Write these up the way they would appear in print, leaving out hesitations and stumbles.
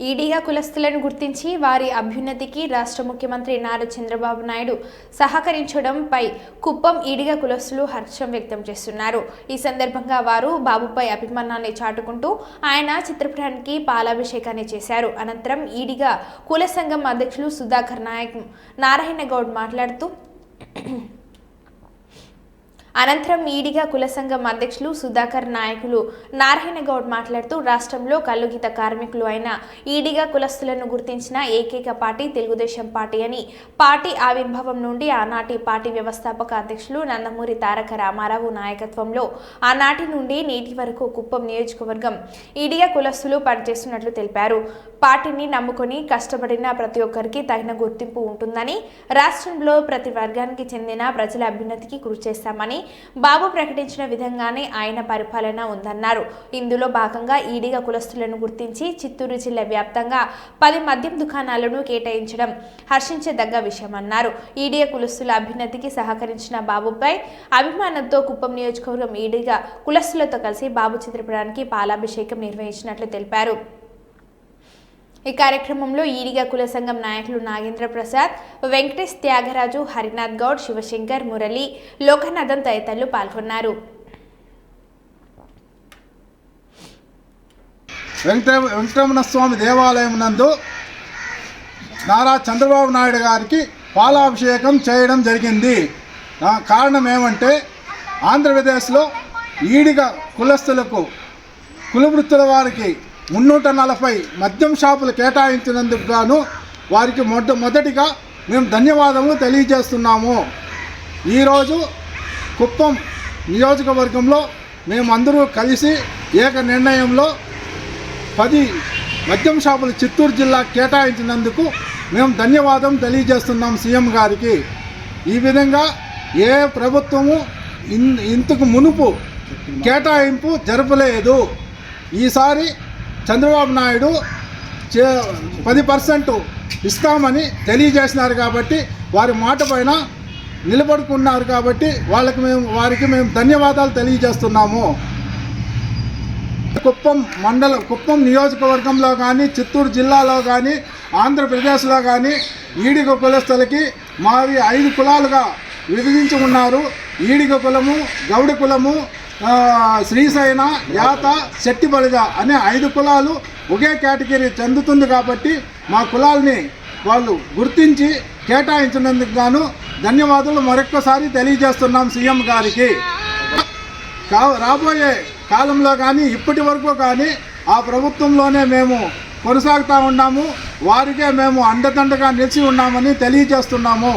ఈడిగా కులస్తులను గుర్తించి వారి అభ్యున్నతికి రాష్ట్ర ముఖ్యమంత్రి నారా చంద్రబాబు నాయుడు సహకరించడంపై కుప్పం ఈడిగా కులస్తులు హర్షం వ్యక్తం చేస్తున్నారు. ఈ సందర్భంగా వారు బాబుపై అభిమానాన్ని చాటుకుంటూ ఆయన చిత్రపటానికి పాలాభిషేకాన్ని చేశారు. అనంతరం ఈడిగా కుల సంఘం అధ్యక్షులు సుధాకర్ నారాయణ గౌడ్ మాట్లాడుతూ ఈడిగా కుల సంఘం అధ్యక్షులు సుధాకర్ నారాయణ గౌడ్ మాట్లాడుతూ రాష్ట్రంలో కల్లుగీత కార్మికులు అయిన ఈడిగా కులస్తులను గుర్తించిన ఏకైక పార్టీ తెలుగుదేశం పార్టీ అని, పార్టీ ఆవిర్భావం నుండి ఆనాటి పార్టీ వ్యవస్థాపక అధ్యక్షులు నందమూరి తారక రామారావు నాయకత్వంలో ఆనాటి నుండి నేటి వరకు కుప్పం నియోజకవర్గం ఈడిగా కులస్తులు పనిచేస్తున్నట్లు తెలిపారు. పార్టీని నమ్ముకొని కష్టపడిన ప్రతి ఒక్కరికి తగిన గుర్తింపు ఉంటుందని, రాష్ట్రంలో ప్రతి వర్గానికి చెందిన ప్రజల అభ్యున్నతికి కృషి చేస్తామని బాబు ప్రకటించిన విధంగానే ఆయన పరిపాలన ఉందన్నారు. ఇందులో భాగంగా ఈడిగా కులస్తులను గుర్తించి చిత్తూరు జిల్లా వ్యాప్తంగా 10 మద్యం దుకాణాలను కేటాయించడం హర్షించదగ్గ విషయమన్నారు. ఈడిగా కులస్తుల అభ్యున్నతికి సహకరించిన బాబుపై అభిమానంతో కుప్పం నియోజకవర్గం ఈడిగా కులస్తులతో కలిసి బాబు చిత్రపటానికి పాలాభిషేకం నిర్వహించినట్లు తెలిపారు. ఈ కార్యక్రమంలో ఈడిగా కుల సంఘం నాయకులు నాగేంద్ర ప్రసాద్, వెంకటేష్, త్యాగరాజు, హరినాథ్ గౌడ్, శివశంకర్, మురళి, లోకనాథన్ తదితరులు పాల్గొన్నారు. వెంకటరమణ స్వామి దేవాలయం నందు నారా చంద్రబాబు నాయుడు గారికి పాలాభిషేకం చేయడం జరిగింది. కారణం ఏమంటే ఆంధ్రప్రదేశ్లో ఈడిగా కులస్తులకు కులవృత్తుల వారికి 340 మద్యం షాపులు కేటాయించినందుకు గాను వారికి మొదటిగా మేము ధన్యవాదములు తెలియజేస్తున్నాము. ఈరోజు కుప్పం నియోజకవర్గంలో మేమందరూ కలిసి ఏక నిర్ణయంలో 10 మద్యం షాపులు చిత్తూరు జిల్లా కేటాయించినందుకు మేము ధన్యవాదం తెలియజేస్తున్నాం సీఎం గారికి. ఈ విధంగా ఏ ప్రభుత్వము ఇంతకు మునుపు కేటాయింపు జరపలేదు. ఈసారి చంద్రబాబు నాయుడు 10% ఇస్తామని తెలియజేసినారు కాబట్టి, వారి మాట పైన నిలబడుకున్నారు కాబట్టి వారికి మేము ధన్యవాదాలు తెలియజేస్తున్నాము. కుప్పం నియోజకవర్గంలో కానీ, చిత్తూరు జిల్లాలో కానీ, ఆంధ్రప్రదేశ్లో కానీ ఈడిగ కులస్తులకి మావి 5 కులాలుగా విభజించి ఉన్నారు. ఈడిగ కులము, గౌడ కులము, శ్రీశైన, యాత, శెట్టిబలిజ అనే 5 కులాలు ఒకే కేటగిరీ చెందుతుంది కాబట్టి మా కులాల్ని వాళ్ళు గుర్తించి కేటాయించినందుకు గాను ధన్యవాదాలు మరొక్కసారి తెలియజేస్తున్నాం సీఎం గారికి. రాబోయే కాలంలో కానీ ఇప్పటి వరకు కానీ ఆ ప్రభుత్వంలోనే మేము కొనసాగుతూ ఉన్నాము. వారికే మేము అండదండగా నిలిచి ఉన్నామని తెలియజేస్తున్నాము.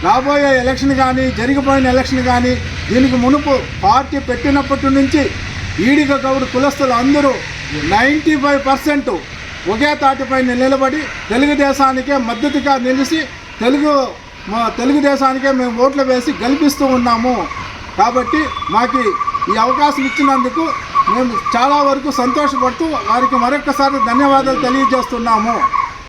రాబోయే ఎలక్షన్ కానీ, జరిగిపోయిన ఎలక్షన్ కానీ, దీనికి మునుపు పార్టీ పెట్టినప్పటి నుంచి ఈడిగ గౌడ్ కులస్తులు అందరూ 95% ఒకే తాటిపై నిలబడి తెలుగుదేశానికే మద్దతుగా నిలిచి తెలుగుదేశానికే మేము ఓట్లు వేసి గెలిపిస్తూ ఉన్నాము. కాబట్టి మాకు ఈ అవకాశం ఇచ్చినందుకు మేము చాలా వరకు సంతోషపడుతూ వారికి మరొక్కసారి ధన్యవాదాలు తెలియజేస్తున్నాము.